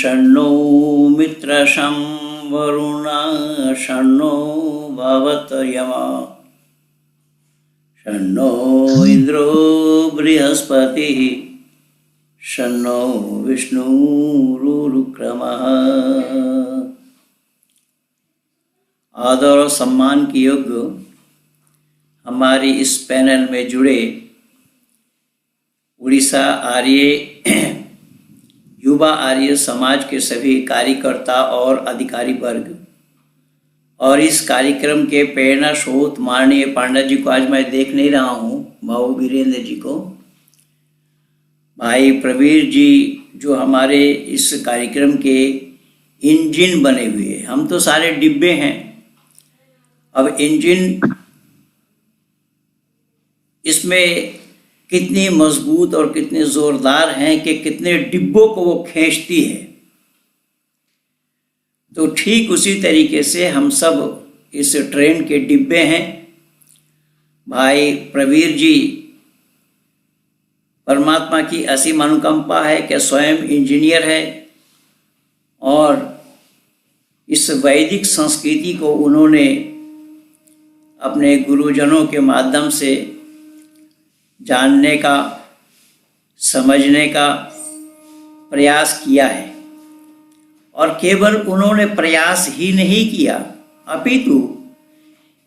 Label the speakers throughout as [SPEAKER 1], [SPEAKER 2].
[SPEAKER 1] शन्नो मित्रशं वरुणा शन्नो भवतयमा शन्नो इंद्रो बृहस्पतिः शन्नो विष्णुरुक्रमः। आदर और सम्मान के योग्य हमारे इस पैनल में जुड़े उड़ीसा आर्य युवा आर्य समाज के सभी कार्यकर्ता और अधिकारी वर्ग और इस कार्यक्रम के प्रेरणा स्रोत माननीय पांडा जी को आज मैं देख नहीं रहा हूँ, भाऊ वीरेंद्र जी को, भाई प्रवीर जी जो हमारे इस कार्यक्रम के इंजन बने हुए, हम तो सारे डिब्बे हैं, अब इंजन इसमें कितनी मजबूत और कितने जोरदार हैं कि कितने डिब्बों को वो खींचती है। तो ठीक उसी तरीके से हम सब इस ट्रेन के डिब्बे हैं। भाई प्रवीर जी परमात्मा की असीम अनुकंपा है कि स्वयं इंजीनियर है और इस वैदिक संस्कृति को उन्होंने अपने गुरुजनों के माध्यम से जानने का, समझने का प्रयास किया है। और केवल उन्होंने प्रयास ही नहीं किया, अपितु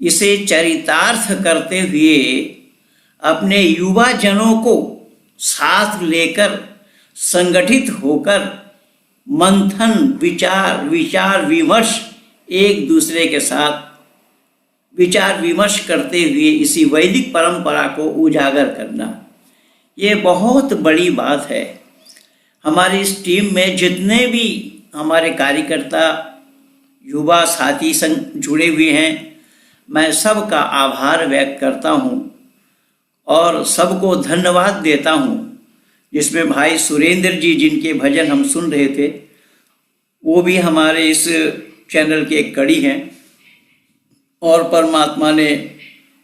[SPEAKER 1] इसे चरितार्थ करते हुए अपने युवा जनों को साथ लेकर संगठित होकर मंथन, विचार विमर्श, एक दूसरे के साथ विचार विमर्श करते हुए इसी वैदिक परंपरा को उजागर करना, ये बहुत बड़ी बात है। हमारी इस टीम में जितने भी हमारे कार्यकर्ता युवा साथी संग जुड़े हुए हैं, मैं सबका आभार व्यक्त करता हूँ और सबको धन्यवाद देता हूँ। जिसमें भाई सुरेंद्र जी जिनके भजन हम सुन रहे थे, वो भी हमारे इस चैनल के एक कड़ी हैं और परमात्मा ने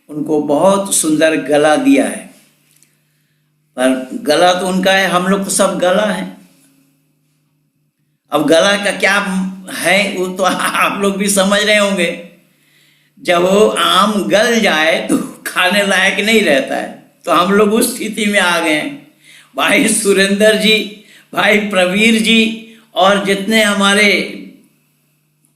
[SPEAKER 1] उनको बहुत सुंदर गला दिया है। पर गला तो उनका है, हम लोग तो सब गला हैं। अब गला का क्या है वो तो आप लोग भी समझ रहे होंगे। जब वो आम गल जाए तो खाने लायक नहीं रहता है, तो हम लोग उस स्थिति में आ गए हैं। भाई सुरेंद्र जी, भाई प्रवीर जी और जितने हमारे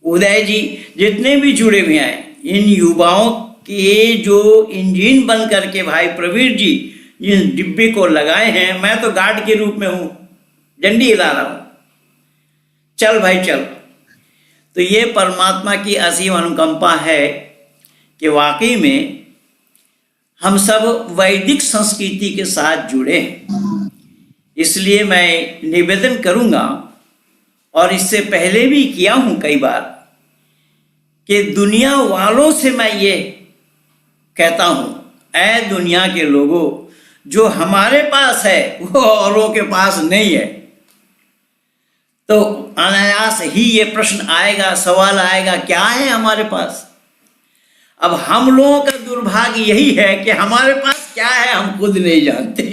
[SPEAKER 1] उदय जी, जितने भी जुड़े हुए हैं, इन युवाओं के जो इंजन बन करके भाई प्रवीर जी जिस डिब्बे को लगाए हैं, मैं तो गार्ड के रूप में हूँ, झंडी हिला रहा हूँ, चल भाई चल। तो ये परमात्मा की असीम अनुकंपा है कि वाकई में हम सब वैदिक संस्कृति के साथ जुड़े हैं। इसलिए मैं निवेदन करूँगा, और इससे पहले भी किया हूँ कई बार, कि दुनिया वालों से मैं ये कहता हूँ, ऐ दुनिया के लोगों, जो हमारे पास है वो औरों के पास नहीं है। तो अनायास ही ये प्रश्न आएगा, सवाल आएगा, क्या है हमारे पास? अब हम लोगों का दुर्भाग्य यही है कि हमारे पास क्या है हम खुद नहीं जानते।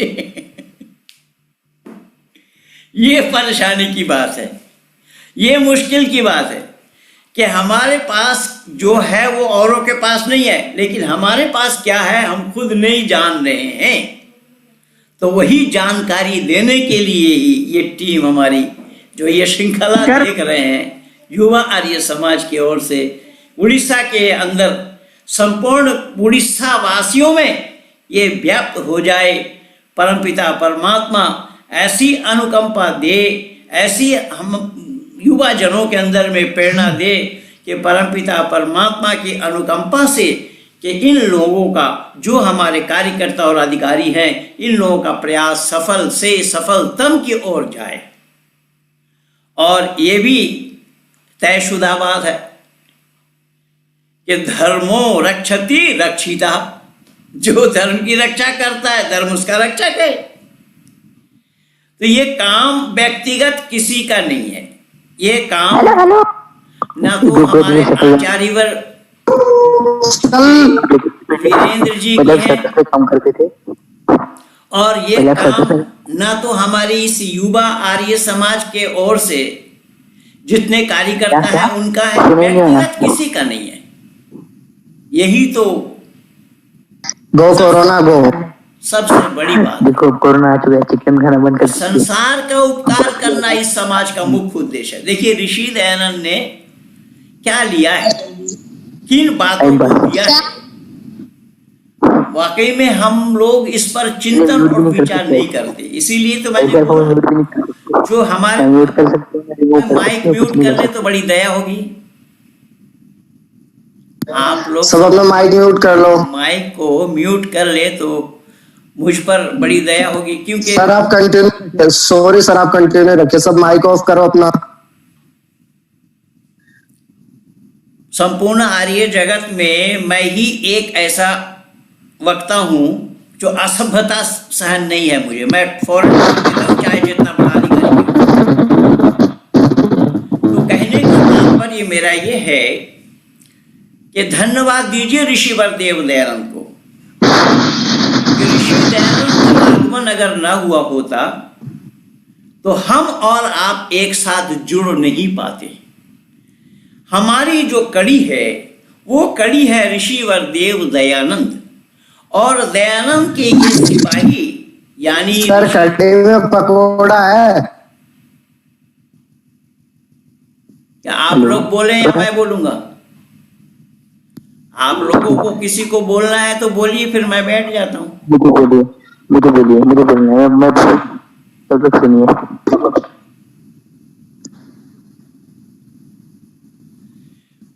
[SPEAKER 1] ये परेशानी की बात है, ये मुश्किल की बात है कि हमारे पास जो है वो औरों के पास नहीं है, लेकिन हमारे पास क्या है हम खुद नहीं जान रहे हैं। तो वही जानकारी देने के लिए ही ये टीम हमारी जो ये श्रृंखला देख रहे हैं, युवा आर्य समाज की ओर से उड़ीसा के अंदर संपूर्ण उड़ीसा वासियों में ये व्याप्त हो जाए। परमपिता परमात्मा ऐसी अनुकंपा दे, ऐसी हम युवा जनों के अंदर में प्रेरणा दे कि परमपिता परमात्मा की अनुकंपा से कि इन लोगों का, जो हमारे कार्यकर्ता और अधिकारी हैं, इन लोगों का प्रयास सफल से सफलतम की ओर जाए। और ये भी तयशुदा बात है कि धर्मो रक्षति रक्षिता, जो धर्म की रक्षा करता है धर्म उसका रक्षक है। तो ये काम व्यक्तिगत किसी का नहीं है, ये काम ना तो हमारे आचार्यवर वीरेंद्र जी की है, और ये काम ना तो हमारी इस युवा आर्य समाज के ओर से जितने कार्यकर्ता है उनका है, व्यक्तिगत किसी का नहीं है। यही तो
[SPEAKER 2] गो कोरोना गो
[SPEAKER 1] सबसे बड़ी बात।
[SPEAKER 2] देखो कोरोना आ चुका है, चिकन खाना बंद कर दीजिए।
[SPEAKER 1] संसार का उपकार करना इस समाज का मुख्य उद्देश्य है। देखिए ऋषि दयानंद ने क्या लिया है, किन बातों को लिया है, वाकई में हम लोग इस पर चिंतन और विचार नहीं करते। इसीलिए तो मैंने बोला, जो हमारे माइक म्यूट कर ले तो बड़ी दया होगी। आप लोग
[SPEAKER 2] सब अपना माइक म्यूट कर लो,
[SPEAKER 1] माइक को म्यूट कर ले तो मुझ पर बड़ी दया होगी, क्योंकि
[SPEAKER 2] सर आप कंटिन्यू, सॉरी सर आप कंटिन्यू रखिए, सब माइक ऑफ करो अपना।
[SPEAKER 1] संपूर्ण आर्य जगत में मैं ही एक ऐसा वक्ता हूं जो असभ्यता सहन नहीं है मुझे। मैं फौरन चाहे जितना पढ़ा लिखा नहीं। तो कहने का तात्पर्य मेरा ये है कि धन्यवाद दीजिए ऋषिवर देव दयानंद को। ऋषि दयानंद का आगमन अगर न हुआ होता तो हम और आप एक साथ जुड़ नहीं पाते। हमारी जो कड़ी है वो कड़ी है ऋषिवर देव दयानंद, और दयानंद के ये सिपाही यानी
[SPEAKER 2] सर कड़ी में पकोड़ा है।
[SPEAKER 1] क्या आप लोग बोले या मैं बोलूंगा? आप लोगों को किसी को बोलना है तो बोलिए, फिर मैं बैठ जाता हूँ।
[SPEAKER 2] मुझे बोलना है, मैं तब तक सुनिए।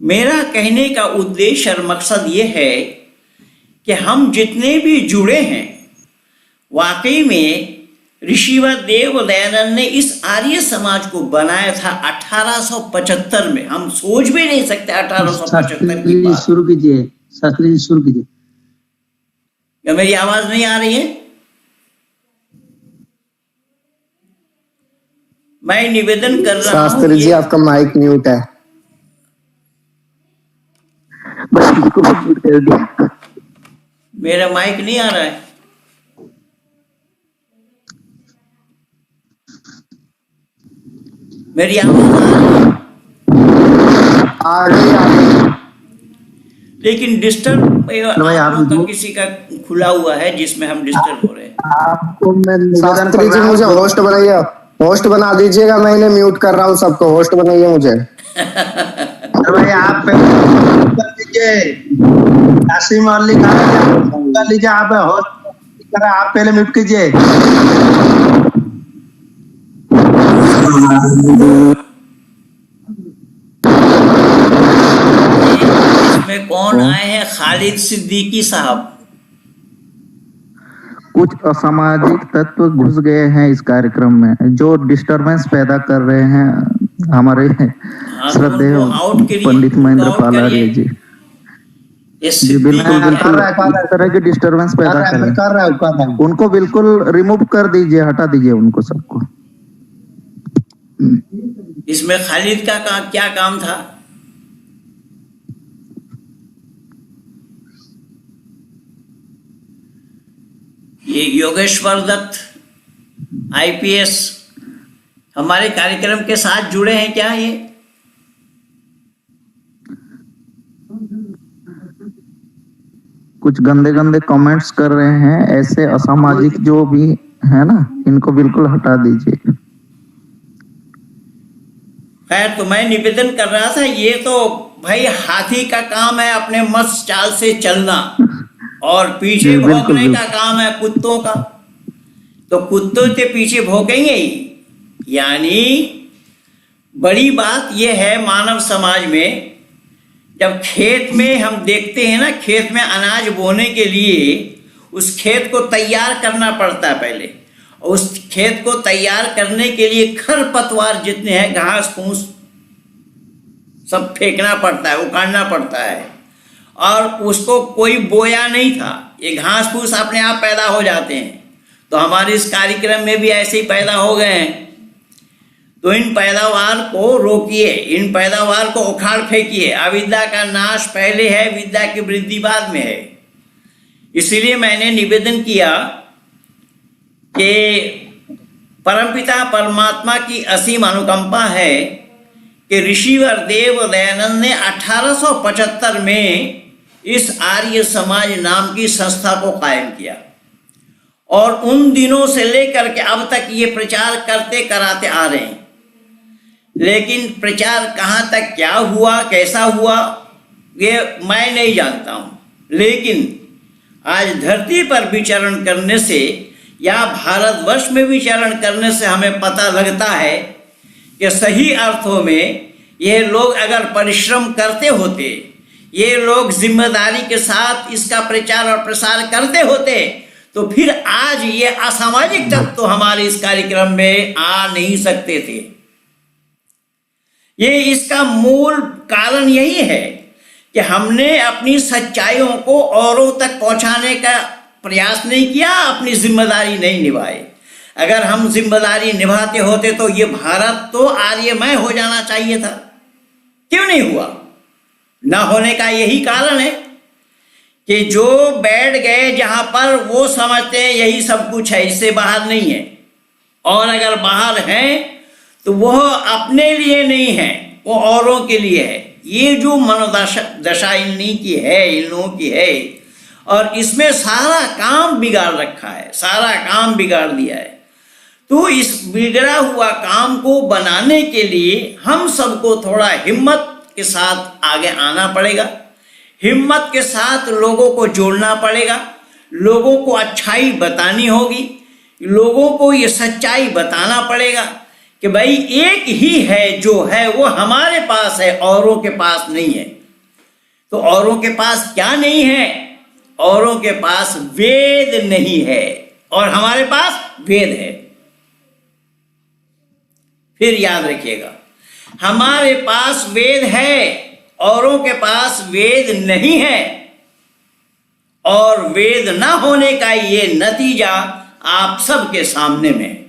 [SPEAKER 1] मेरा कहने का उद्देश्य और मकसद ये है कि हम जितने भी जुड़े हैं, वाकई में ऋषिवर देव दयानंद ने इस आर्य समाज को बनाया था 1875 में। हम सोच भी नहीं सकते 1875 की बात।
[SPEAKER 2] शुरू कीजिए शास्त्री जी, शुरू कीजिए।
[SPEAKER 1] क्या मेरी आवाज नहीं आ रही है? मैं निवेदन कर रहा हूं,
[SPEAKER 2] शास्त्री जी आपका माइक म्यूट है।
[SPEAKER 1] मेरा माइक नहीं आ रहा है। मेरी आवाज आ रही है? लेकिन डिस्टर्ब तो किसी का खुला हुआ है जिसमें हम डिस्टर्ब हो रहे हैं।
[SPEAKER 2] आपको मैं शास्त्री जी मुझे होस्ट बनाइए, होस्ट बना दीजिएगा। मैं इन्हें म्यूट कर रहा हूँ, सबको होस्ट बनाइए मुझे।
[SPEAKER 3] भाई आप कर दीजिए, कासिम अली कर लीजिए, आप होस्ट आप पहले म्यूट कीजिए।
[SPEAKER 1] इसमें कौन आए हैं? खालिद सिद्दीकी साहब।
[SPEAKER 4] कुछ असामाजिक तत्व घुस गए हैं इस कार्यक्रम में, जो डिस्टरबेंस पैदा कर रहे हैं हमारे श्रद्धेय पंडित महेंद्र पाल आर्य जी। जी बिल्कुल बिल्कुल, इस तरह की डिस्टरबेंस पैदा कर रहे हैं, उनको बिल्कुल रिमूव कर दीजिए, हटा दीजिए उनको सबको।
[SPEAKER 1] इसमें खालिद का क्या काम था? ये योगेश्वर दत्त आईपीएस हमारे कार्यक्रम के साथ जुड़े हैं क्या? ये
[SPEAKER 4] कुछ गंदे गंदे कमेंट्स कर रहे हैं, ऐसे असामाजिक जो भी है ना, इनको बिल्कुल हटा दीजिए।
[SPEAKER 1] खैर, तो मैं निवेदन कर रहा था, ये तो भाई हाथी का काम है अपने मस्त चाल से चलना, और पीछे भौंकने का काम है कुत्तों का। तो कुत्तों के पीछे भौंकेंगे ही। यानी बड़ी बात यह है मानव समाज में, जब खेत में हम देखते हैं ना, खेत में अनाज बोने के लिए उस खेत को तैयार करना पड़ता है पहले, और उस खेत को तैयार करने के लिए खरपतवार जितने हैं, घास फूस सब फेंकना पड़ता है, उखाड़ना पड़ता है। और उसको कोई बोया नहीं था, ये घास फूस अपने आप पैदा हो जाते हैं। तो हमारे इस कार्यक्रम में भी ऐसे ही पैदा हो गए हैं। तो इन पैदावार को रोकिए, इन पैदावार को उखाड़ फेंकिए। अविद्या का नाश पहले है, विद्या की वृद्धि बाद में है। इसीलिए मैंने निवेदन किया कि परमपिता परमात्मा की असीम अनुकंपा है कि ऋषिवर देव दयानंद ने 1875 में इस आर्य समाज नाम की संस्था को कायम किया और उन दिनों से लेकर के अब तक ये प्रचार करते कराते आ रहे हैं। लेकिन प्रचार कहाँ तक क्या हुआ, कैसा हुआ, ये मैं नहीं जानता हूँ। लेकिन आज धरती पर विचरण करने से या भारतवर्ष में विचरण करने से हमें पता लगता है कि सही अर्थों में ये लोग अगर परिश्रम करते होते, ये लोग जिम्मेदारी के साथ इसका प्रचार और प्रसार करते होते, तो फिर आज ये असामाजिक तत्व तो हमारे इस कार्यक्रम में आ नहीं सकते थे। ये इसका मूल कारण यही है कि हमने अपनी सच्चाइयों को औरों तक पहुंचाने का प्रयास नहीं किया, अपनी जिम्मेदारी नहीं निभाए। अगर हम जिम्मेदारी निभाते होते तो ये भारत तो आर्यमय हो जाना चाहिए था। क्यों नहीं हुआ? ना होने का यही कारण है कि जो बैठ गए जहां पर वो समझते हैं यही सब कुछ है, इससे बाहर नहीं है। और अगर बाहर हैं तो वह अपने लिए नहीं है, वो औरों के लिए है। ये जो मनोदशा इन लोगों की है और इसमें सारा काम बिगाड़ रखा है, सारा काम बिगाड़ दिया है। तो इस बिगड़ा हुआ काम को बनाने के लिए हम सबको थोड़ा हिम्मत के साथ आगे आना पड़ेगा, हिम्मत के साथ लोगों को जोड़ना पड़ेगा, लोगों को अच्छाई बतानी होगी, लोगों को ये सच्चाई बताना पड़ेगा कि भाई एक ही है जो है वो हमारे पास है, औरों के पास नहीं है। तो औरों के पास क्या नहीं है? औरों के पास वेद नहीं है और हमारे पास वेद है। फिर याद रखिएगा, हमारे पास वेद है, औरों के पास वेद नहीं है। और वेद ना होने का ये नतीजा आप सबके सामने में।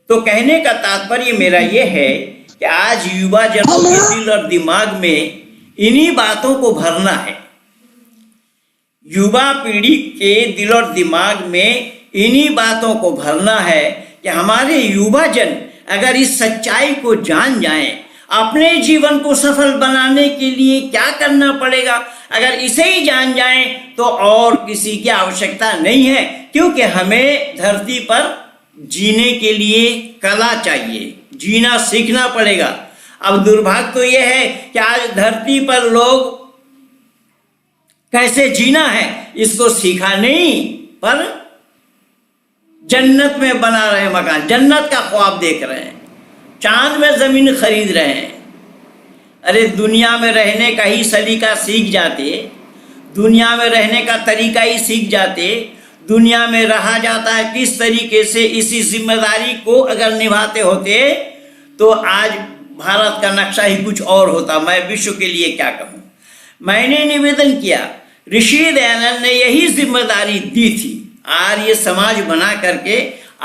[SPEAKER 1] तो कहने का तात्पर्य मेरा ये है कि आज युवा जनों के दिल और दिमाग में इन्हीं बातों को भरना है। युवा पीढ़ी के दिल और दिमाग में इन्हीं बातों को भरना है कि हमारे युवा जन अगर इस सच्चाई को जान जाएं, अपने जीवन को सफल बनाने के लिए क्या करना पड़ेगा, अगर इसे ही जान जाएं तो और किसी की आवश्यकता नहीं है। क्योंकि हमें धरती पर जीने के लिए कला चाहिए, जीना सीखना पड़ेगा। अब दुर्भाग्य तो यह है कि आज धरती पर लोग कैसे जीना है इसको सीखा नहीं, पर जन्नत में बना रहे मकान, जन्नत का ख्वाब देख रहे हैं, चांद में जमीन खरीद रहे हैं। अरे दुनिया में रहने का ही सलीका सीख जाते, दुनिया में रहने का तरीका ही सीख जाते, दुनिया में रहा जाता है किस तरीके से, इसी जिम्मेदारी को अगर निभाते होते तो आज भारत का नक्शा ही कुछ और होता। मैं विश्व के लिए क्या कहूँ। मैंने निवेदन किया, ऋषि दयानंद ने यही जिम्मेदारी दी थी, आर्य समाज बना करके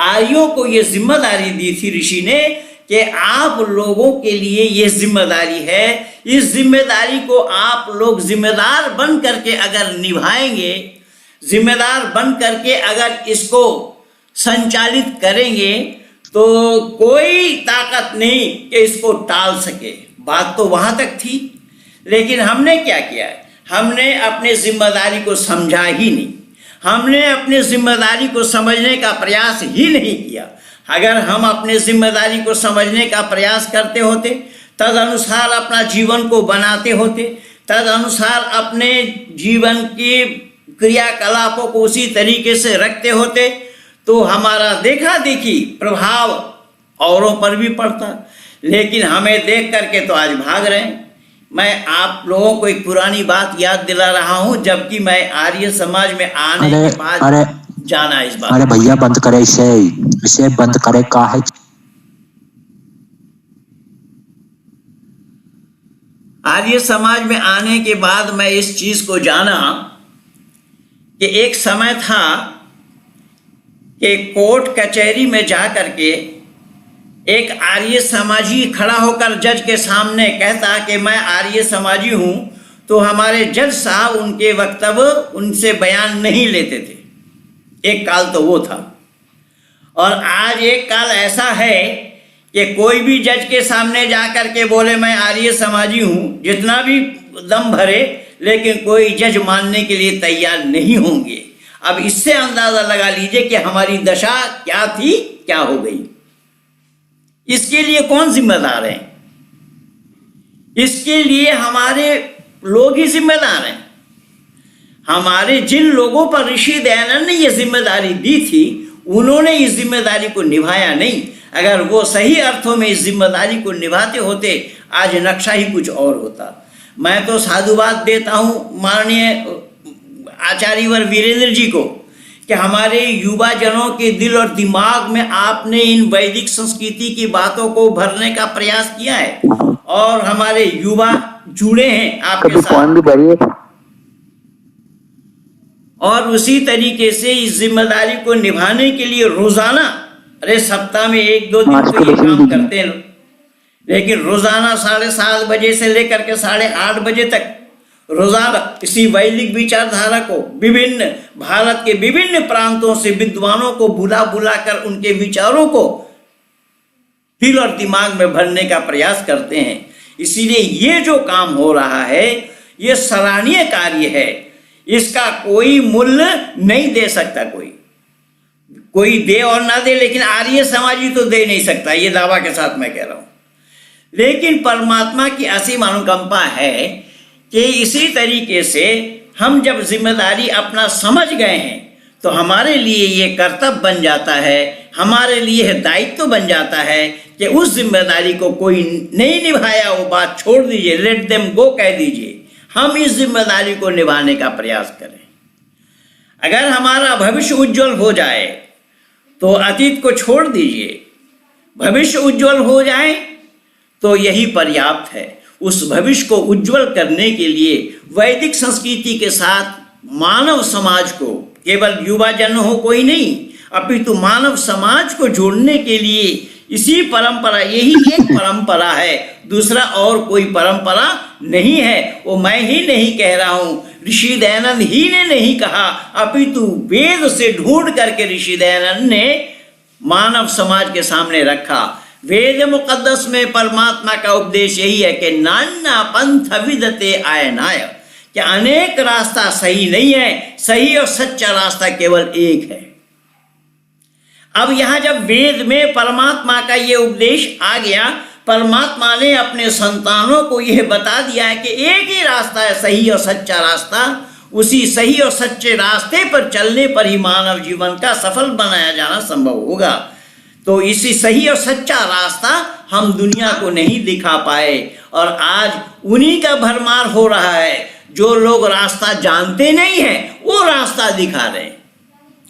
[SPEAKER 1] आर्यों को ये जिम्मेदारी दी थी ऋषि ने कि आप लोगों के लिए ये जिम्मेदारी है। इस जिम्मेदारी को आप लोग जिम्मेदार बन करके अगर निभाएंगे, जिम्मेदार बन करके अगर इसको संचालित करेंगे तो कोई ताकत नहीं कि इसको टाल सके। बात तो वहां तक थी, लेकिन हमने क्या किया है, हमने अपने जिम्मेदारी को समझा ही नहीं, हमने अपने जिम्मेदारी को समझने का प्रयास ही नहीं किया। अगर हम अपने जिम्मेदारी को समझने का प्रयास करते होते, तद अनुसार अपना जीवन को बनाते होते, तद अनुसार अपने जीवन की क्रियाकलापों को उसी तरीके से रखते होते, तो हमारा देखा देखी प्रभाव औरों पर भी पड़ता। लेकिन हमें देख करके तो आज भाग रहे हैं। मैं आप लोगों को एक पुरानी बात याद दिला रहा हूं, जबकि मैं आर्य समाज में आने के बाद जाना इस बात।
[SPEAKER 5] अरे भैया बंद करे इसे बंद करे का है।
[SPEAKER 1] आर्य समाज में आने के बाद मैं इस चीज को जाना कि एक समय था कि कोर्ट कचहरी में जा करके एक आर्य समाजी खड़ा होकर जज के सामने कहता कि मैं आर्य समाजी हूं, तो हमारे जज साहब उनके वक्तव्य उनसे बयान नहीं लेते थे। एक काल तो वो था। और आज एक काल ऐसा है कि कोई भी जज के सामने जा कर के बोले मैं आर्य समाजी हूं, जितना भी दम भरे, लेकिन कोई जज मानने के लिए तैयार नहीं होंगे। अब इससे अंदाजा लगा लीजिए कि हमारी दशा क्या थी, क्या हो गई। इसके लिए कौन जिम्मेदार है? इसके लिए हमारे लोग ही जिम्मेदार हैं। हमारे जिन लोगों पर ऋषि दयानंद ने यह जिम्मेदारी दी थी, उन्होंने इस जिम्मेदारी को निभाया नहीं। अगर वो सही अर्थों में इस जिम्मेदारी को निभाते होते, आज नक्शा ही कुछ और होता। मैं तो साधुवाद देता हूं माननीय आचार्यवर वीरेंद्र जी को कि हमारे युवा जनों के दिल और दिमाग में आपने इन वैदिक संस्कृति की बातों को भरने का प्रयास किया है और हमारे युवा जुड़े हैं आपके साथ। और उसी तरीके से इस जिम्मेदारी को निभाने के लिए रोजाना, अरे सप्ताह में 1-2 दिन तो ये काम करते हैं, लेकिन रोजाना 7:30 बजे से लेकर के 8:30 बजे तक रोजाना इसी वैदिक विचारधारा को विभिन्न भारत के विभिन्न प्रांतों से विद्वानों को बुला बुला कर उनके विचारों को दिल और दिमाग में भरने का प्रयास करते हैं। इसीलिए ये जो काम हो रहा है, ये सराहनीय कार्य है। इसका कोई मूल्य नहीं दे सकता कोई दे और ना दे, लेकिन आर्य समाजी तो दे नहीं सकता, ये दावा के साथ मैं कह रहा हूं। लेकिन परमात्मा की असीम अनुकंपा है कि इसी तरीके से हम जब जिम्मेदारी अपना समझ गए हैं तो हमारे लिए ये कर्तव्य बन जाता है, हमारे लिए दायित्व बन जाता है कि उस जिम्मेदारी को कोई नहीं निभाया वो बात छोड़ दीजिए, लेट देम गो कह दीजिए। हम इस जिम्मेदारी को निभाने का प्रयास करें। अगर हमारा भविष्य उज्जवल हो जाए तो अतीत को छोड़ दीजिए, भविष्य उज्जवल हो जाए तो यही पर्याप्त है। उस भविष्य को उज्जवल करने के लिए वैदिक संस्कृति के साथ मानव समाज को, केवल युवा जन हो कोई नहीं, अपितु मानव समाज को जोड़ने के लिए इसी परंपरा, यही एक परंपरा है, दूसरा और कोई परंपरा नहीं है। वो मैं ही नहीं कह रहा हूं, ऋषि दयानंद ही ने नहीं कहा, अपितु वेद से ढूंढ करके ऋषि दयानंद ने मानव समाज के सामने रखा। वेद मुकद्दस में परमात्मा का उपदेश यही है कि नाना पंथ विदते आयनाय, कि अनेक रास्ता सही नहीं है, सही और सच्चा रास्ता केवल एक है। अब यहां जब वेद में परमात्मा का ये उपदेश आ गया, परमात्मा ने अपने संतानों को यह बता दिया है कि एक ही रास्ता है, सही और सच्चा रास्ता। उसी सही और सच्चे रास्ते पर चलने पर ही मानव जीवन का सफल बनाया जाना संभव होगा। तो इसी सही और सच्चा रास्ता हम दुनिया को नहीं दिखा पाए और आज उन्हीं का भरमार हो रहा है। जो लोग रास्ता जानते नहीं हैं वो रास्ता दिखा रहे हैं।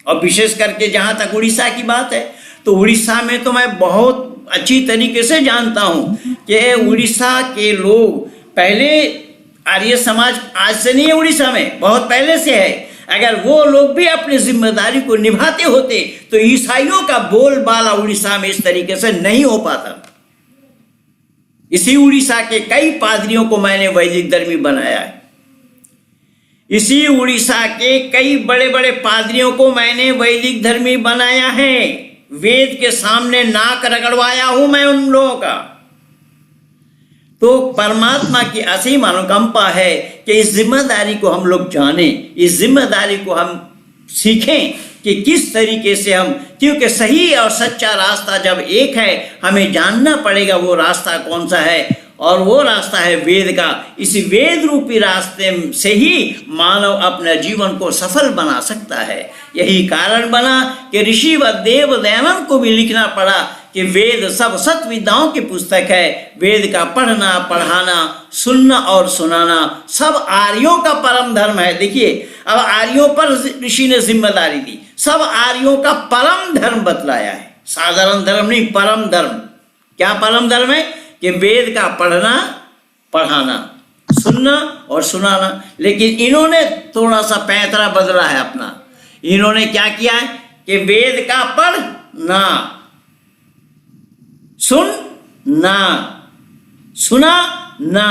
[SPEAKER 1] और विशेष करके जहाँ तक उड़ीसा की बात है, तो उड़ीसा में तो मैं बहुत अच्छी तरीके से जानता हूँ कि उड़ीसा के लोग, पहले आर्य समाज आज से नहीं है, उड़ीसा में बहुत पहले से है। अगर वो लोग भी अपनी जिम्मेदारी को निभाते होते तो ईसाइयों का बोलबाला उड़ीसा में इस तरीके से नहीं हो पाता। इसी उड़ीसा के कई पादरियों को मैंने वैदिक धर्मी बनाया है। इसी उड़ीसा के कई बड़े बड़े पादरियों को मैंने वैदिक धर्मी बनाया है। वेद के सामने नाक रगड़वाया हूं मैं उन लोगों का। तो परमात्मा की असीम अनुकंपा है कि इस जिम्मेदारी को हम लोग जानें, इस जिम्मेदारी को हम सीखें कि किस तरीके से हम, क्योंकि सही और सच्चा रास्ता जब एक है, हमें जानना पड़ेगा वो रास्ता कौन सा है, और वो रास्ता है वेद का। इसी वेद रूपी रास्ते से ही मानव अपने जीवन को सफल बना सकता है। यही कारण बना कि ऋषि व देव दयानंद को भी लिखना पड़ा कि वेद सब सत विद्याओं की पुस्तक है। वेद का पढ़ना, पढ़ाना, सुनना और सुनाना सब आर्यों का परम धर्म है। देखिए, अब आर्यों पर ऋषि ने जिम्मेदारी दी, सब आर्यों का परम धर्म बतलाया है। साधारण धर्म नहीं, परम धर्म। क्या परम धर्म है? कि वेद का पढ़ना, पढ़ाना, सुनना और सुनाना। लेकिन इन्होंने थोड़ा सा पैंतरा बदला है अपना। इन्होंने क्या किया है कि वेद का पढ़ना, सुन ना, सुना ना,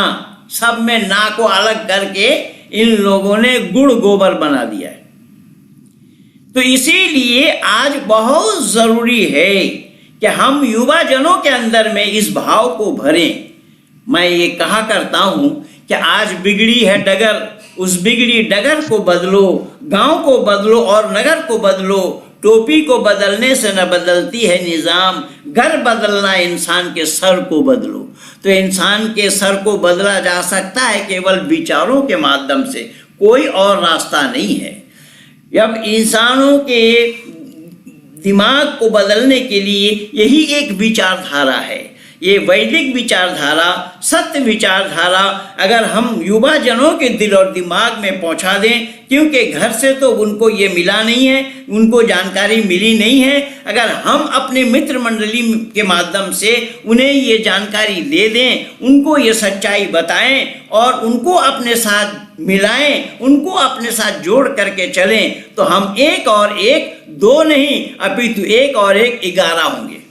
[SPEAKER 1] सब में ना को अलग करके इन लोगों ने गुड़ गोबर बना दिया है। तो इसीलिए आज बहुत जरूरी है कि हम युवा जनों के अंदर में इस भाव को भरें। मैं ये कहा करता हूं कि आज बिगड़ी है डगर, उस बिगड़ी डगर को बदलो, गांव को बदलो और नगर को बदलो। टोपी को बदलने से न बदलती है निज़ाम, घर बदलना इंसान के सर को बदलो। तो इंसान के सर को बदला जा सकता है केवल विचारों के माध्यम से, कोई और रास्ता नहीं है। अब इंसानों के दिमाग को बदलने के लिए यही एक विचारधारा है, ये वैदिक विचारधारा, सत्य विचारधारा अगर हम युवा जनों के दिल और दिमाग में पहुंचा दें, क्योंकि घर से तो उनको ये मिला नहीं है, उनको जानकारी मिली नहीं है। अगर हम अपने मित्र मंडली के माध्यम से उन्हें ये जानकारी दे दें, उनको ये सच्चाई बताएं और उनको अपने साथ मिलाएं, उनको अपने साथ जोड़ करके चलें, तो हम 1 और 1 2 नहीं अपितु 1 और 1 11 होंगे।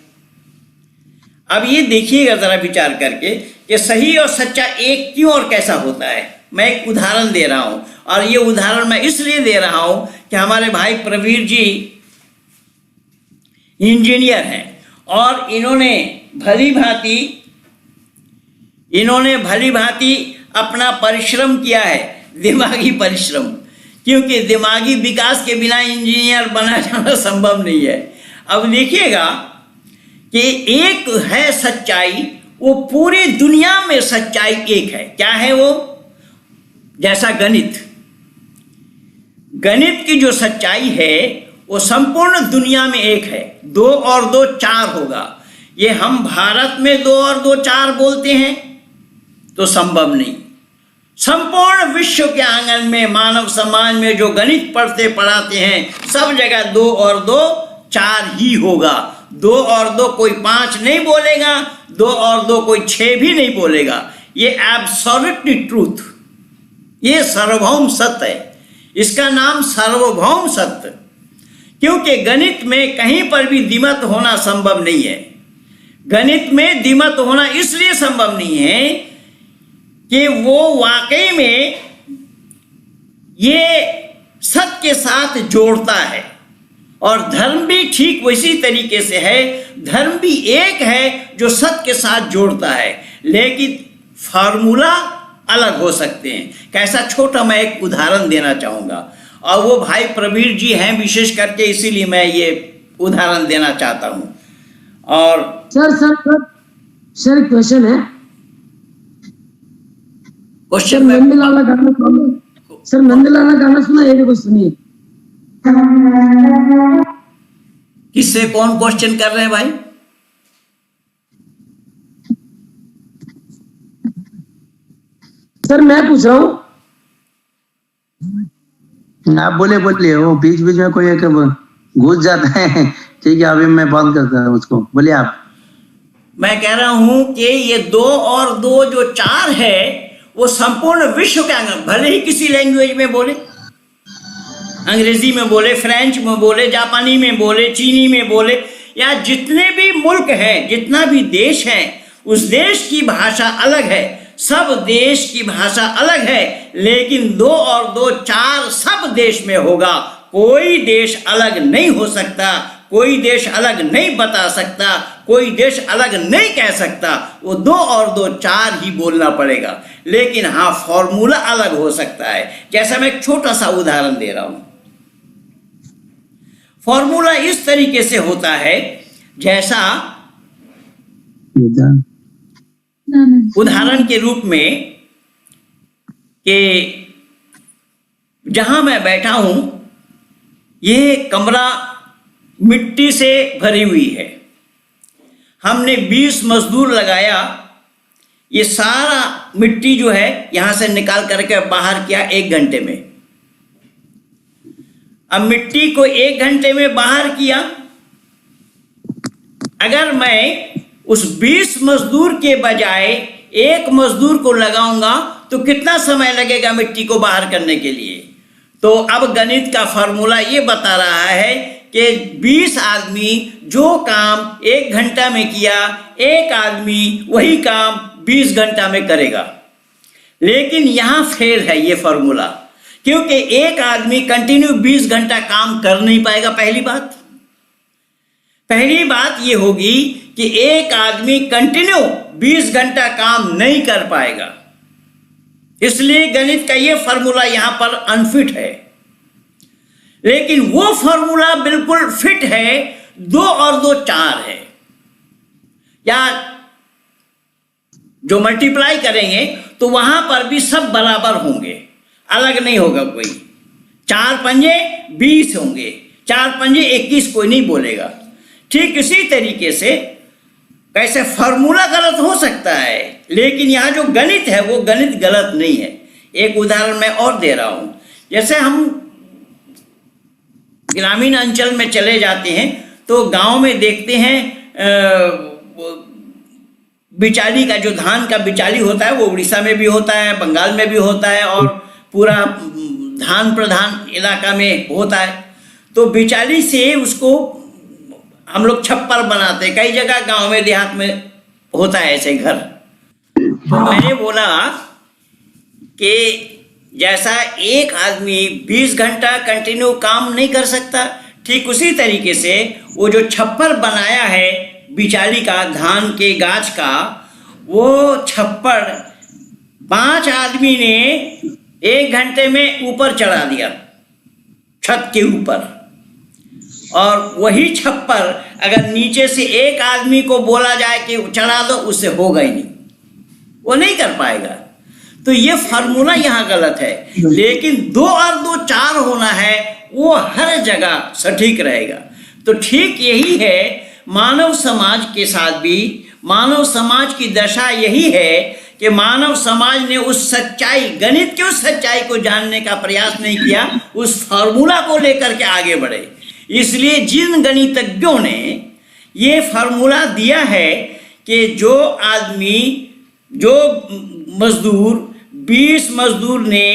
[SPEAKER 1] अब ये देखिएगा जरा विचार करके कि सही और सच्चा एक क्यों और कैसा होता है। मैं एक उदाहरण दे रहा हूं, और ये उदाहरण मैं इसलिए दे रहा हूं कि हमारे भाई प्रवीर जी इंजीनियर हैं और इन्होंने भली भांति अपना परिश्रम किया है, दिमागी परिश्रम, क्योंकि दिमागी विकास के बिना इंजीनियर बना जाना संभव नहीं है। अब देखिएगा कि एक है सच्चाई, वो पूरी दुनिया में सच्चाई एक है। क्या है वो? जैसा गणित की जो सच्चाई है वो संपूर्ण दुनिया में एक है। 2 और 2 4 होगा। ये हम भारत में 2 और 2 4 बोलते हैं तो संभव नहीं। संपूर्ण विश्व के आंगन में, मानव समाज में जो गणित पढ़ते पढ़ाते हैं, सब जगह 2 और 2 4 ही होगा। 2 और 2 कोई 5 नहीं बोलेगा, 2 और 2 कोई 6 भी नहीं बोलेगा। ये एब्सोल्यूट ट्रूथ, ये सार्वभौम सत्य है। इसका नाम सार्वभौम सत्य, क्योंकि गणित में कहीं पर भी द्विमत होना संभव नहीं है। गणित में द्विमत होना इसलिए संभव नहीं है कि वो वाकई में ये सत्य के साथ जोड़ता है। और धर्म भी ठीक वैसी तरीके से है। धर्म भी एक है जो सत्य के साथ जोड़ता है, लेकिन फार्मूला अलग हो सकते हैं। कैसा? छोटा मैं एक उदाहरण देना चाहूँगा, और वो भाई प्रवीर जी हैं विशेष करके, इसीलिए मैं ये उदाहरण देना चाहता हूँ। और
[SPEAKER 6] सर क्वेश्चन है,
[SPEAKER 1] क्वेश्चन
[SPEAKER 6] नंदलाला गाना, सर नंदलाला गाना सुना है देखो, सुनिए।
[SPEAKER 1] किससे कौन क्वेश्चन कर रहे हैं भाई?
[SPEAKER 6] सर मैं पूछ रहा हूँ।
[SPEAKER 3] आप बोले, वो बीच बीच में कोई एक घुस जाता है। ठीक है, अभी मैं बंद करता हूँ उसको, बोलिए आप।
[SPEAKER 1] मैं कह रहा हूं कि ये 2 और 2 जो 4 है वो संपूर्ण विश्व के आंगन, भले ही किसी लैंग्वेज में बोले, अंग्रेजी में बोले, फ्रेंच में बोले, जापानी में बोले, चीनी में बोले, या जितने भी मुल्क हैं, जितना भी देश है, उस देश की भाषा अलग है। सब देश की भाषा अलग है, लेकिन 2 और 2 4 सब देश में होगा। कोई देश अलग नहीं हो सकता, कोई देश अलग नहीं बता सकता, कोई देश अलग नहीं कह सकता। वो 2 और 2 4 ही बोलना पड़ेगा। लेकिन हाँ, फॉर्मूला अलग हो सकता है। जैसा मैं एक छोटा सा उदाहरण दे रहा हूं। फॉर्मूला इस तरीके से होता है, जैसा उदाहरण के रूप में कि जहां मैं बैठा हूं, ये कमरा मिट्टी से भरी हुई है। हमने 20 मजदूर लगाया, ये सारा मिट्टी जो है यहां से निकाल करके बाहर किया 1 घंटे में। अब मिट्टी को 1 घंटे में बाहर किया। अगर मैं उस 20 मजदूर के बजाय 1 मजदूर को लगाऊंगा तो कितना समय लगेगा मिट्टी को बाहर करने के लिए? तो अब गणित का फॉर्मूला ये बता रहा है कि 20 आदमी जो काम 1 घंटा में किया, 1 आदमी वही काम 20 घंटा में करेगा। लेकिन यहां फेल है ये फॉर्मूला, क्योंकि 1 आदमी कंटिन्यू 20 घंटा काम कर नहीं पाएगा। पहली बात ये होगी कि एक आदमी कंटिन्यू 20 घंटा काम नहीं कर पाएगा, इसलिए गणित का ये फॉर्मूला यहां पर अनफिट है। लेकिन वो फॉर्मूला बिल्कुल फिट है, 2 और 2 4 है, या जो मल्टीप्लाई करेंगे तो वहां पर भी सब बराबर होंगे, अलग नहीं होगा कोई। 4 पंजे 20 होंगे, 4 पंजे 21 कोई नहीं बोलेगा। ठीक इसी तरीके से कैसे फॉर्मूला गलत हो सकता है, लेकिन यहां जो गणित है वो गणित गलत नहीं है। एक उदाहरण मैं और दे रहा हूं। जैसे हम ग्रामीण अंचल में चले जाते हैं तो गांव में देखते हैं बिचाली का, जो धान का बिचाली होता है वो उड़ीसा में भी होता है, बंगाल में भी होता है, और पूरा धान प्रधान इलाका में होता है। तो बिचाली से उसको हम लोग छप्पर बनाते हैं, कई जगह गांव में देहात में होता है ऐसे घर। तो मैंने बोला कि जैसा एक आदमी 20 घंटा कंटिन्यू काम नहीं कर सकता, ठीक उसी तरीके से वो जो छप्पर बनाया है बिचाली का, धान के गाछ का, वो छप्पर 5 आदमी ने 1 घंटे में ऊपर चढ़ा दिया, छत के ऊपर। और वही छप्पर अगर नीचे से एक आदमी को बोला जाए कि चढ़ा दो, उससे होगा ही नहीं, वो नहीं कर पाएगा। तो ये फॉर्मूला यहाँ गलत है। लेकिन 2 और 2 4 होना है, वो हर जगह सटीक रहेगा। तो ठीक यही है मानव समाज के साथ भी। मानव समाज की दशा यही है कि मानव समाज ने उस सच्चाई, गणित की उस सच्चाई को जानने का प्रयास नहीं किया, उस फॉर्मूला को लेकर के आगे बढ़े। इसलिए जिन गणितज्ञों ने ये फार्मूला दिया है कि जो आदमी, जो मजदूर, 20 मजदूर ने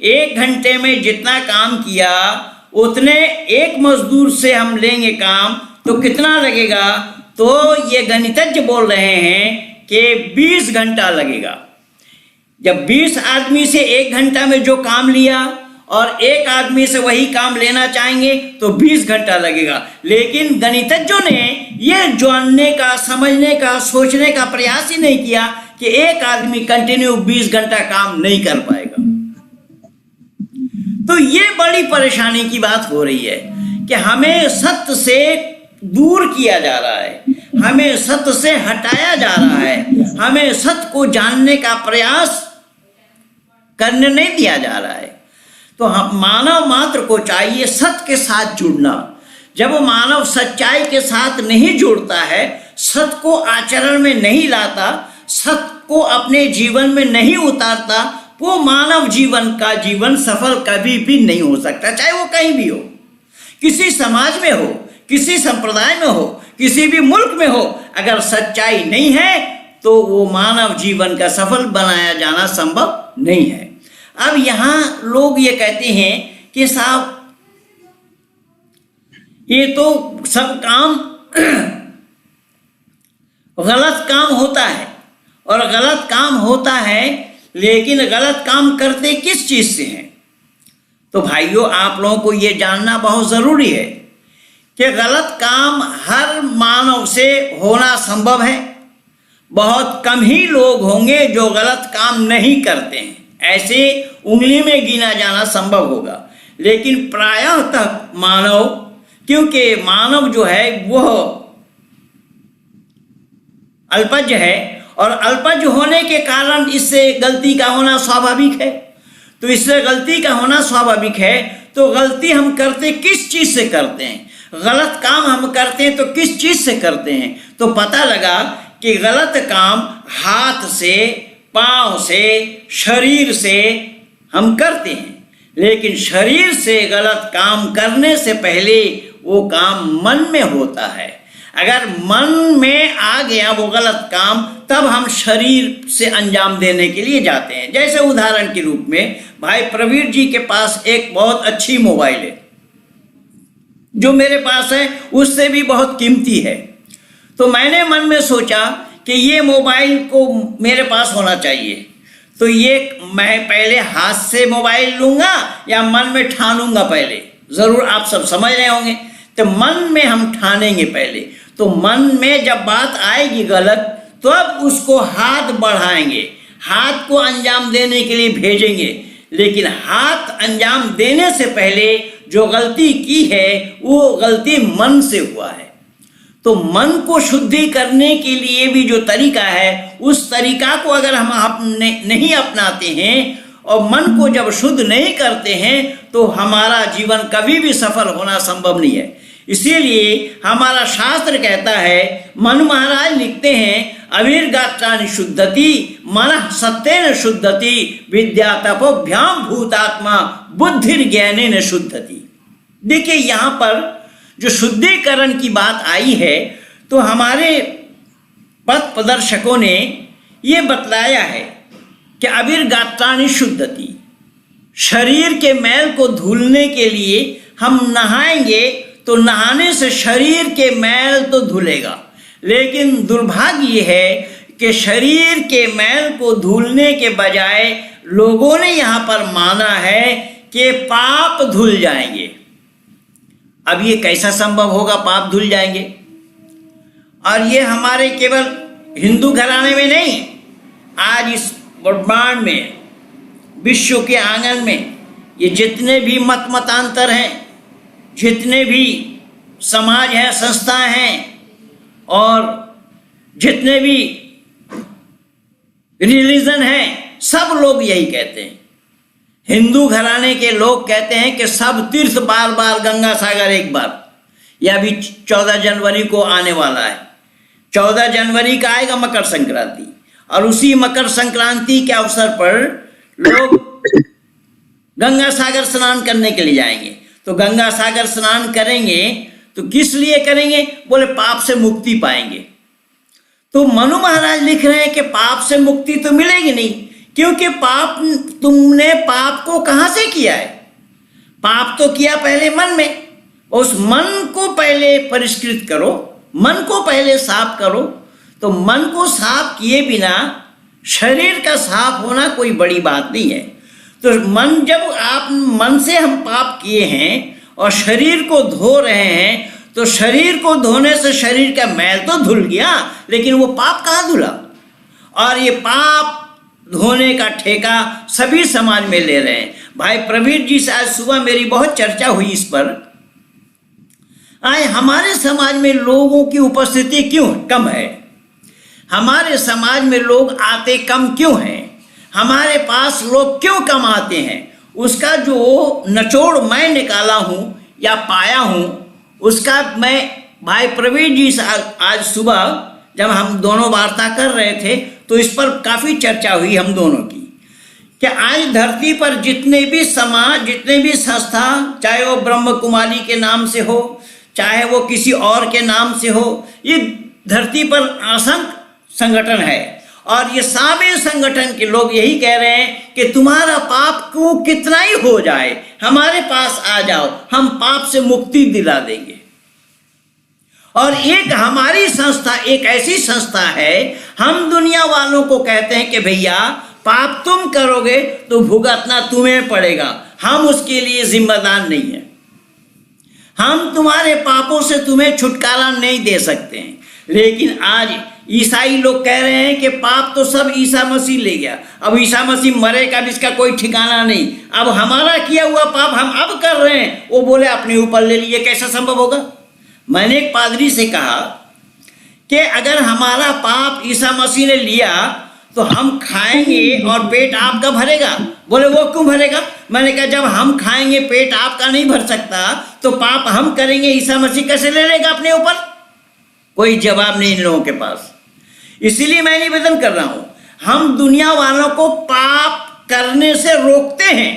[SPEAKER 1] 1 घंटे में जितना काम किया, उतने एक मजदूर से हम लेंगे काम तो कितना लगेगा? तो ये गणितज्ञ बोल रहे हैं कि 20 घंटा लगेगा। जब 20 आदमी से 1 घंटा में जो काम लिया और एक आदमी से वही काम लेना चाहेंगे तो 20 घंटा लगेगा। लेकिन गणितज्ञों ने यह जानने का, समझने का, सोचने का प्रयास ही नहीं किया कि एक आदमी कंटिन्यू 20 घंटा काम नहीं कर पाएगा। तो ये बड़ी परेशानी की बात हो रही है कि हमें सत्य से दूर किया जा रहा है, हमें सत्य से हटाया जा रहा है, हमें सत्य को जानने का प्रयास करने नहीं दिया जा रहा है। तो हम मानव मात्र को चाहिए सत्य के साथ जुड़ना। जब मानव सच्चाई के साथ नहीं जुड़ता है, सत्य को आचरण में नहीं लाता, सत्य को अपने जीवन में नहीं उतारता, वो मानव जीवन का जीवन सफल कभी भी नहीं हो सकता। चाहे वो कहीं भी हो, किसी समाज में हो, किसी संप्रदाय में हो, किसी भी मुल्क में हो, अगर सच्चाई नहीं है तो वो मानव जीवन का सफल बनाया जाना संभव नहीं है। अब यहां लोग ये कहते हैं कि साहब ये तो सब काम गलत काम होता है, और गलत काम होता है, लेकिन गलत काम करते किस चीज से हैं? तो भाइयों, आप लोगों को ये जानना बहुत जरूरी है कि गलत काम हर मानव से होना संभव है। बहुत कम ही लोग होंगे जो गलत काम नहीं करते हैं, ऐसे उंगली में गिना जाना संभव होगा। लेकिन प्रायः तक मानव, क्योंकि मानव जो है वह अल्पज्ञ है, और अल्पज्ञ होने के कारण इससे गलती का होना स्वाभाविक है। तो इससे गलती का होना स्वाभाविक है, तो गलती हम करते किस चीज से करते हैं? गलत काम हम करते हैं तो किस चीज से करते हैं? तो पता लगा कि गलत काम हाथ से, पांव से, शरीर से हम करते हैं। लेकिन शरीर से गलत काम करने से पहले वो काम मन में होता है। अगर मन में आ गया वो गलत काम, तब हम शरीर से अंजाम देने के लिए जाते हैं। जैसे उदाहरण के रूप में भाई प्रवीर जी के पास एक बहुत अच्छी मोबाइल है, जो मेरे पास है उससे भी बहुत कीमती है। तो मैंने मन में सोचा कि ये मोबाइल को मेरे पास होना चाहिए। तो ये मैं पहले हाथ से मोबाइल लूंगा या मन में ठानूंगा पहले? जरूर आप सब समझ रहे होंगे। तो मन में हम ठानेंगे पहले। तो मन में जब बात आएगी गलत तो अब उसको हाथ बढ़ाएंगे, हाथ को अंजाम देने के लिए भेजेंगे, लेकिन हाथ अंजाम देने से पहले जो गलती की है वो गलती मन से हुआ है। तो मन को शुद्धि करने के लिए भी जो तरीका है उस तरीका को अगर हम नहीं अपनाते हैं और मन को जब शुद्ध नहीं करते हैं तो हमारा जीवन कभी भी सफल होना संभव नहीं है। इसीलिए हमारा शास्त्र कहता है, मनु महाराज लिखते हैं, अविर्गात्राणि शुद्धति मनः सत्येन शुद्धति विद्या तपोभ्याम भूतात्मा बुद्धिर ज्ञानेन शुद्धति। देखिए यहाँ पर जो शुद्धिकरण की बात आई है तो हमारे पथ प्रदर्शकों ने ये बतलाया है कि अविर्गात्राणि शुद्धति, शरीर के मैल को धुलने के लिए हम नहाएंगे तो नहाने से शरीर के मैल तो धुलेगा, लेकिन दुर्भाग्य ये है कि शरीर के मैल को धुलने के बजाय लोगों ने यहाँ पर माना है कि पाप धुल जाएंगे। अब ये कैसा संभव होगा पाप धुल जाएंगे? और ये हमारे केवल हिंदू घराने में नहीं, आज इस ब्रह्मांड में, विश्व के आंगन में ये जितने भी मतांतर हैं, जितने भी समाज हैं, संस्थाएं हैं और जितने भी रिलीजन हैं, सब लोग यही कहते हैं। हिंदू घराने के लोग कहते हैं कि सब तीर्थ बार बार, गंगा सागर एक बार। यह अभी 14 जनवरी को आने वाला है। 14 जनवरी का आएगा मकर संक्रांति और उसी मकर संक्रांति के अवसर पर लोग गंगा सागर स्नान करने के लिए जाएंगे। तो गंगा सागर स्नान करेंगे तो किस लिए करेंगे? बोले पाप से मुक्ति पाएंगे। तो मनु महाराज लिख रहे हैं कि पाप से मुक्ति तो मिलेगी नहीं, क्योंकि पाप, तुमने पाप को कहां से किया है? पाप तो किया पहले मन में। उस मन को पहले परिष्कृत करो, मन को पहले साफ करो। तो मन को साफ किए बिना शरीर का साफ होना कोई बड़ी बात नहीं है। तो मन, जब आप मन से हम पाप किए हैं और शरीर को धो रहे हैं तो शरीर को धोने से शरीर का मैल तो धुल गया, लेकिन वो पाप कहाँ धुला? और ये पाप धोने का ठेका सभी समाज में ले रहे हैं। भाई प्रवीण जी से आज सुबह मेरी बहुत चर्चा हुई इस पर। आज हमारे समाज में लोगों की उपस्थिति क्यों कम है? हमारे समाज में लोग आते कम क्यों हैं? हमारे पास लोग क्यों कम आते हैं? उसका जो निचोड़ मैं निकाला हूं या पाया हूं, उसका मैं भाई प्रवीण जी से आज सुबह जब हम दोनों वार्ता कर रहे थे तो इस पर काफ़ी चर्चा हुई हम दोनों की कि आज धरती पर जितने भी समाज, जितने भी संस्था, चाहे वो ब्रह्म कुमारी के नाम से हो, चाहे वो किसी और के नाम से हो, ये धरती पर असंख्य संगठन है और ये सारे संगठन के लोग यही कह रहे हैं कि तुम्हारा पाप को कितना ही हो जाए, हमारे पास आ जाओ, हम पाप से मुक्ति दिला देंगे। और एक हमारी संस्था, एक ऐसी संस्था है, हम दुनिया वालों को कहते हैं कि भैया पाप तुम करोगे तो भुगतना तुम्हें पड़ेगा, हम उसके लिए जिम्मेदार नहीं है, हम तुम्हारे पापों से तुम्हें छुटकारा नहीं दे सकते हैं। लेकिन आज ईसाई लोग कह रहे हैं कि पाप तो सब ईसा मसीह ले गया, अब ईसा मसीह मरेगा भी इसका कोई ठिकाना नहीं, अब हमारा किया हुआ पाप हम अब कर रहे हैं, वो बोले अपने ऊपर ले लिए। कैसा संभव होगा? मैंने एक पादरी से कहा कि अगर हमारा पाप ईसा मसीह ने लिया तो हम खाएंगे और पेट आपका भरेगा। बोले वो क्यों भरेगा? मैंने कहा जब हम खाएंगे पेट आपका नहीं भर सकता तो पाप हम करेंगे, ईसा मसीह कैसे ले लेगा अपने ऊपर? कोई जवाब नहीं इन लोगों के पास। इसीलिए मैं निवेदन कर रहा हूं, हम दुनिया वालों को पाप करने से रोकते हैं,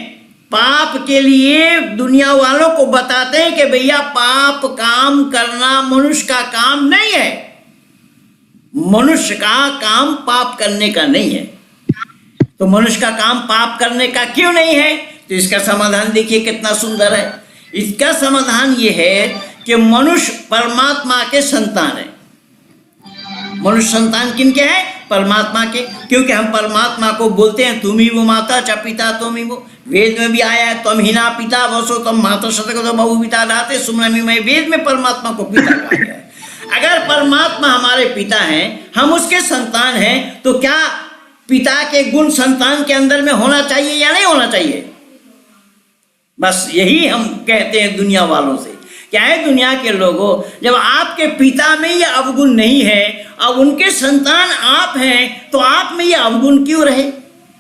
[SPEAKER 1] पाप के लिए दुनिया वालों को बताते हैं कि भैया पाप काम करना मनुष्य का काम नहीं है, मनुष्य का काम पाप करने का नहीं है। तो मनुष्य का काम पाप करने का क्यों नहीं है? तो इसका समाधान देखिए कितना सुंदर है। इसका समाधान ये है कि मनुष्य परमात्मा के संतान है। मनुष्य संतान किनके हैं? परमात्मा के। क्योंकि हम परमात्मा को बोलते हैं तुम ही वो माता च पिता तुम ही वो, वेद में भी आया है तुम ही ना पिता वसो तुम माता शतक तो बहु पिता दाते सुमनमी में, वेद में परमात्मा को पिता कहा गया है। अगर परमात्मा हमारे पिता हैं, हम उसके संतान हैं, तो क्या पिता के गुण संतान के अंदर में होना चाहिए या नहीं होना चाहिए? बस यही हम कहते हैं दुनिया वालों से। क्या है दुनिया के लोगों, जब आपके पिता में ये अवगुण नहीं है और उनके संतान आप हैं, तो आप में ये अवगुण क्यों रहे?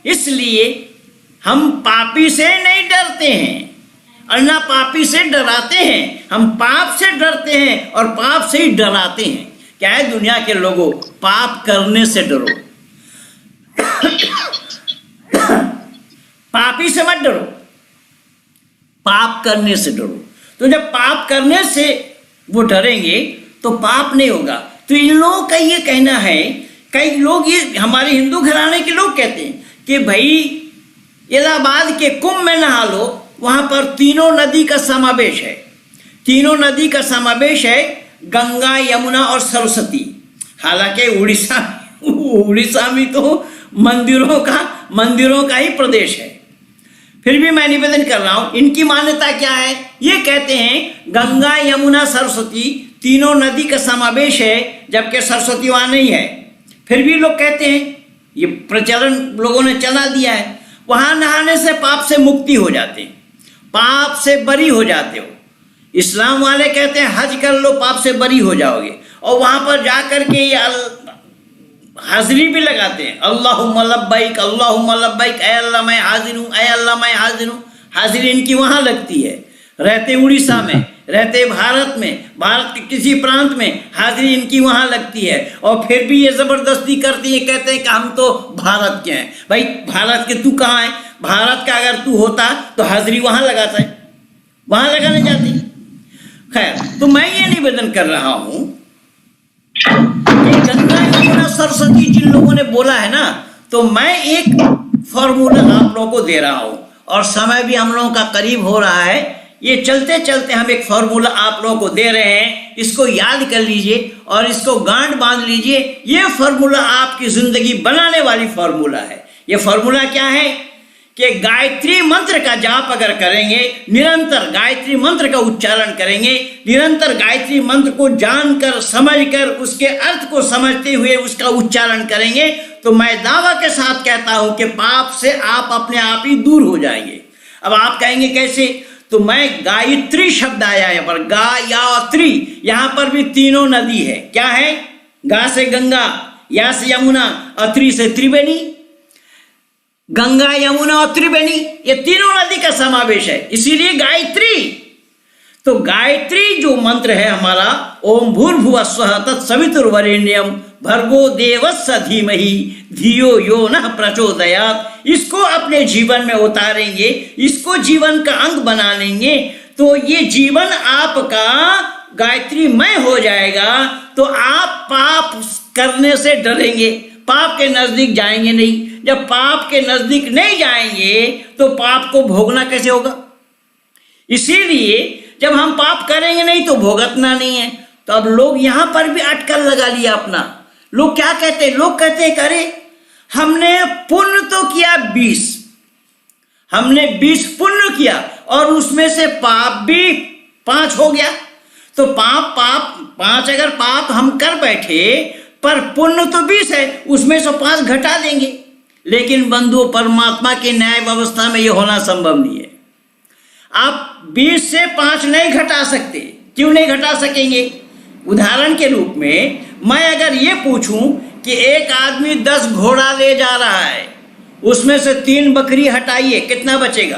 [SPEAKER 1] इसलिए हम पापी से नहीं डरते हैं और ना पापी से डराते हैं, हम पाप से डरते हैं और पाप से ही डराते हैं। क्या है दुनिया के लोगों, पाप करने से डरो, पापी से मत डरो, पाप करने से डरो। तो जब पाप करने से वो डरेंगे तो पाप नहीं होगा। तो इन लोगों का ये कहना है, कई लोग, ये हमारे हिंदू घराने के लोग कहते हैं कि भाई इलाहाबाद के कुंभ में नहा लो, वहां पर तीनों नदी का समावेश है। तीनों नदी का समावेश है, गंगा, यमुना और सरस्वती। हालांकि उड़ीसा में तो मंदिरों का ही प्रदेश है। फिर भी मैं निवेदन कर रहा हूं, इनकी मान्यता क्या है? ये कहते हैं गंगा, यमुना, सरस्वती तीनों नदी का समावेश है, जबकि सरस्वती वहां नहीं है। फिर भी लोग कहते हैं, ये प्रचलन लोगों ने चला दिया है, वहां नहाने से पाप से मुक्ति हो जाते हैं, पाप से बरी हो जाते हो। इस्लाम वाले कहते हैं हज कर लो, पाप से बरी हो जाओगे। और वहां पर जाकर के ये हाजिरी भी लगाते हैं, अल्लाहुम्मा लब्बैक, अल्लाहुम्मा लब्बैक, ऐ अल्लाह मैं हाजिर हूँ, ऐ अल्लाह मैं हाजिर हूँ। हाजिरी इनकी वहां लगती है, रहते उड़ीसा में, रहते भारत में, भारत के किसी प्रांत में हाजिरी इनकी वहां लगती है। और फिर भी ये जबरदस्ती करती है, कहते हैं कि हम तो भारत के हैं। भाई भारत के तू कहाँ है? भारत का अगर तू होता तो हाजिरी वहां लगाता है, वहां लगाने जाती। खैर, तो मैं ये निवेदन कर रहा हूं, गंगा, यमुना, सरस्वती जिन लोगों ने बोला है ना, तो मैं एक फॉर्मूला आप लोगों को दे रहा हूं, और समय भी हम लोगों का करीब हो रहा है। ये चलते चलते हम एक फॉर्मूला आप लोगों को दे रहे हैं, इसको याद कर लीजिए और इसको गांठ बांध लीजिए। ये फॉर्मूला आपकी जिंदगी बनाने वाली फॉर्मूला है। ये फॉर्मूला क्या है कि गायत्री मंत्र का जाप अगर करेंगे, निरंतर गायत्री मंत्र का उच्चारण करेंगे, निरंतर गायत्री मंत्र को जानकर समझकर उसके अर्थ को समझते हुए उसका उच्चारण करेंगे, तो मैं दावा के साथ कहता हूं कि पाप से आप अपने आप ही दूर हो जाएंगे। अब आप कहेंगे कैसे? तो मैं गायत्री शब्द आया यहाँ पर, गा या त्री, यहां पर भी तीनों नदी है। क्या है? गा से गंगा, या से यमुना और त्री से त्रिवेणी। गंगा, यमुना और त्रिवेणी, ये तीनों नदी का समावेश है, इसीलिए गायत्री। तो गायत्री जो मंत्र है हमारा, ओम भूर्भुवः स्वः तत्सवितुर्वरेण्यम भर्गो देवस्य धीमहि धियो यो नः प्रचोदयात्, इसको अपने जीवन में उतारेंगे, इसको जीवन का अंग बना लेंगे, तो ये जीवन आपका गायत्रीमय हो जाएगा। तो आप पाप करने से डरेंगे, पाप के नजदीक जाएंगे नहीं। जब पाप के नजदीक नहीं जाएंगे तो पाप को भोगना कैसे होगा? इसीलिए जब हम पाप करेंगे नहीं तो भोगतना नहीं है। तो अब लोग यहां पर भी अटकल लगा लिया अपना। लोग क्या कहते हैं? लोग कहते हैं अरे हमने पुण्य तो किया 20, हमने 20 पुण्य किया और उसमें से पाप भी 5 हो गया। तो पाप 5 अगर पाप हम कर बैठे, पर पुण्य तो 20 है, उसमें से 5 घटा देंगे। लेकिन बंधु, परमात्मा की न्याय व्यवस्था में यह होना संभव नहीं है। आप 20 से 5 नहीं घटा सकते। क्यों नहीं घटा सकेंगे? उदाहरण के रूप में मैं अगर ये पूछूं कि एक आदमी 10 घोड़ा ले जा रहा है, उसमें से 3 बकरी हटाइए, कितना बचेगा?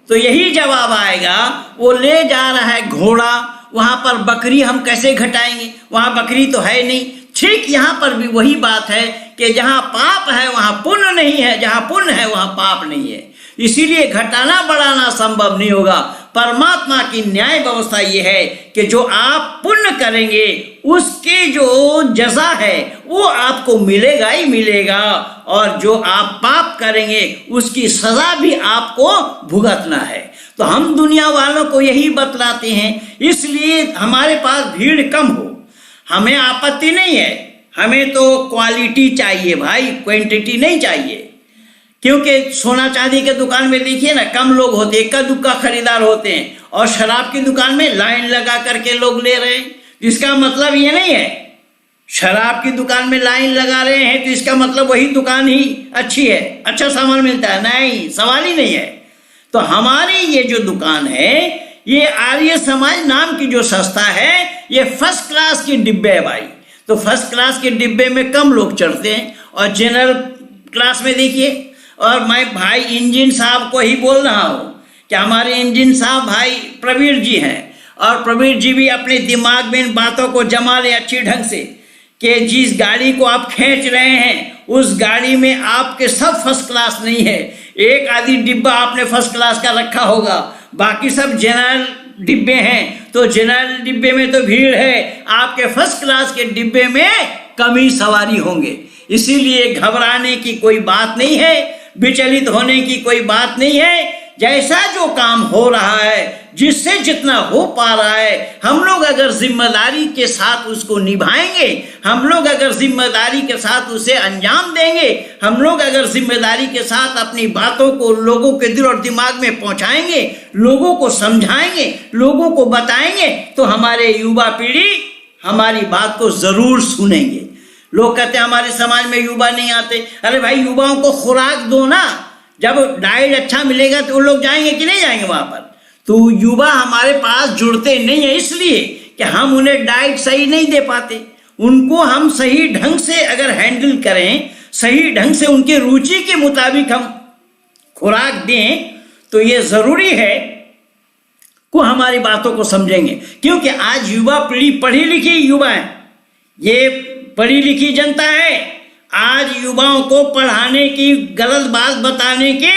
[SPEAKER 1] तो यही जवाब आएगा, वो ले जा रहा है घोड़ा, वहां पर बकरी हम कैसे घटाएंगे? वहां बकरी तो है नहीं। ठीक यहां पर भी वही बात है कि जहां पाप है वहां पुण्य नहीं है, जहां पुण्य है वहां पाप नहीं है। इसीलिए घटाना बढ़ाना संभव नहीं होगा। परमात्मा की न्याय व्यवस्था यह है कि जो आप पुण्य करेंगे उसकी जो जज़ा है वो आपको मिलेगा ही मिलेगा, और जो आप पाप करेंगे उसकी सजा भी आपको भुगतना है। तो हम दुनिया वालों को यही बतलाते हैं, इसलिए हमारे पास भीड़ कम हो। हमें आपत्ति नहीं है, हमें तो क्वालिटी चाहिए भाई, क्वांटिटी नहीं चाहिए। क्योंकि सोना चांदी के दुकान में देखिए ना, कम लोग होते हैं, इक्का दुक्का खरीदार होते हैं, और शराब की दुकान में लाइन लगा करके लोग ले रहे हैं। इसका मतलब ये नहीं है शराब की दुकान में लाइन लगा रहे हैं तो इसका मतलब वही दुकान ही अच्छी है, अच्छा सामान मिलता है, नहीं, सवाल ही नहीं है। तो हमारी ये जो दुकान है, ये आर्य समाज नाम की जो संस्था है, ये फर्स्ट क्लास के डिब्बे है भाई। तो फर्स्ट क्लास के डिब्बे में कम लोग चढ़ते हैं और जनरल क्लास में देखिए। और मैं भाई इंजीन साहब को ही बोल रहा हूँ कि हमारे इंजीन साहब भाई प्रवीर जी हैं, और प्रवीर जी भी अपने दिमाग में इन बातों को जमा लें अच्छी ढंग से कि जिस गाड़ी को आप खींच रहे हैं उस गाड़ी में आपके सब फर्स्ट क्लास नहीं है। एक आधी डिब्बा आपने फर्स्ट क्लास का रखा होगा, बाकी सब जनरल डिब्बे हैं। तो जनरल डिब्बे में तो भीड़ है, आपके फर्स्ट क्लास के डिब्बे में कम ही सवारी होंगे। इसीलिए घबराने की कोई बात नहीं है, विचलित होने की कोई बात नहीं है। जैसा जो काम हो रहा है, जिससे जितना हो पा रहा है, हम लोग अगर जिम्मेदारी के साथ उसको निभाएंगे, हम लोग अगर जिम्मेदारी के साथ उसे अंजाम देंगे, हम लोग अगर जिम्मेदारी के साथ अपनी बातों को लोगों के दिल और दिमाग में पहुंचाएंगे, लोगों को समझाएंगे, लोगों को बताएंगे, तो हमारे युवा पीढ़ी हमारी बात को जरूर सुनेंगे। लोग कहते हैं हमारे समाज में युवा नहीं आते। अरे भाई, युवाओं को खुराक दो ना, जब डाइट अच्छा मिलेगा तो वो लोग जाएंगे कि नहीं जाएंगे वहां पर। तो युवा हमारे पास जुड़ते नहीं है इसलिए कि हम उन्हें डाइट सही नहीं दे पाते। उनको हम सही ढंग से अगर हैंडल करें, सही ढंग से उनके रुचि के मुताबिक हम खुराक दें, तो ये जरूरी है को हमारी बातों को समझेंगे। क्योंकि आज युवा पीढ़ी पढ़ी लिखी युवा है, ये पढ़ी लिखी जनता है। आज युवाओं को पढ़ाने की, गलत बात बताने की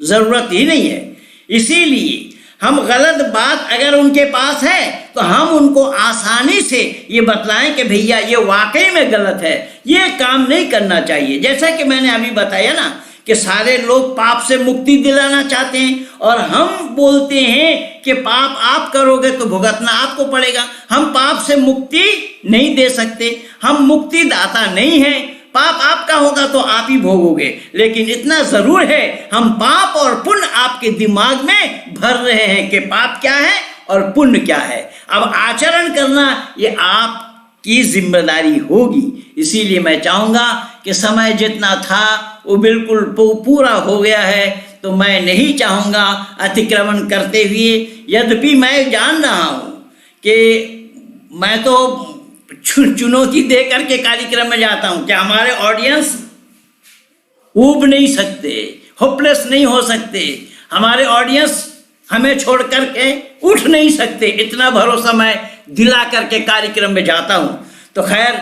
[SPEAKER 1] जरूरत ही नहीं है। इसीलिए हम गलत बात अगर उनके पास है तो हम उनको आसानी से ये बतलाएं कि भैया ये वाकई में गलत है, ये काम नहीं करना चाहिए। जैसा कि मैंने अभी बताया ना कि सारे लोग पाप से मुक्ति दिलाना चाहते हैं, और हम बोलते हैं कि पाप आप करोगे तो भुगतना आपको पड़ेगा। हम पाप से मुक्ति नहीं दे सकते, हम मुक्ति दाता नहीं है। पाप आपका होगा तो आप ही भोगोगे, लेकिन इतना जरूर है हम पाप और पुण्य आपके दिमाग में भर रहे हैं कि पाप क्या है और पुण्य क्या है। अब आचरण करना ये आपकी जिम्मेदारी होगी। इसीलिए मैं चाहूंगा कि समय जितना था वो बिल्कुल पूरा हो गया है, तो मैं नहीं चाहूंगा अतिक्रमण करते हुए। यद्यपि मैं जान रहा हूं कि मैं तो चुनौती दे करके कार्यक्रम में जाता हूं कि हमारे ऑडियंस ऊब नहीं सकते, होपलेस नहीं हो सकते, हमारे ऑडियंस हमें छोड़ करके उठ नहीं सकते। इतना भरोसा मैं दिला करके कार्यक्रम में जाता हूं। तो खैर,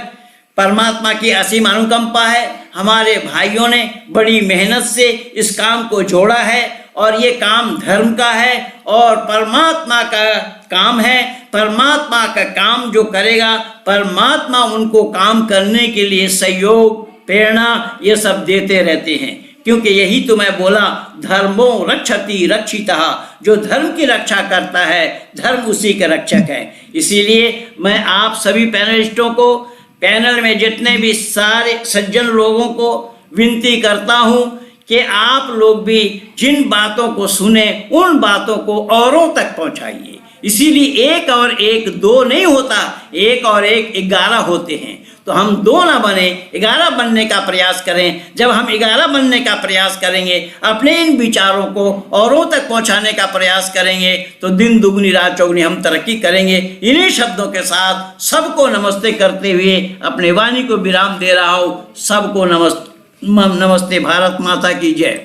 [SPEAKER 1] परमात्मा की असीम अनुकंपा है, हमारे भाइयों ने बड़ी मेहनत से इस काम को जोड़ा है, और ये काम धर्म का है और परमात्मा का काम है। परमात्मा का काम जो करेगा, परमात्मा उनको काम करने के लिए सहयोग, प्रेरणा ये सब देते रहते हैं। क्योंकि यही तो मैं बोला, धर्मो रक्षति रक्षितः, जो धर्म की रक्षा करता है, धर्म उसी के रक्षक है। इसीलिए मैं आप सभी पैनलिस्टों को, पैनल में जितने भी सारे सज्जन लोगों को विनती करता हूं कि आप लोग भी जिन बातों को सुने, उन बातों को औरों तक पहुंचाइए। इसीलिए 1 और 1 2 नहीं होता, 1 और 1 11 होते हैं। तो हम 2 ना बने, 11 बनने का प्रयास करें। जब हम 11 बनने का प्रयास करेंगे, अपने इन विचारों को औरों तक पहुंचाने का प्रयास करेंगे, तो दिन दुगनी रात चौगुनी हम तरक्की करेंगे। इन्हीं शब्दों के साथ सबको नमस्ते करते हुए अपने वाणी को विराम दे रहा हूँ। सबको नमस्ते। भारत माता की जय।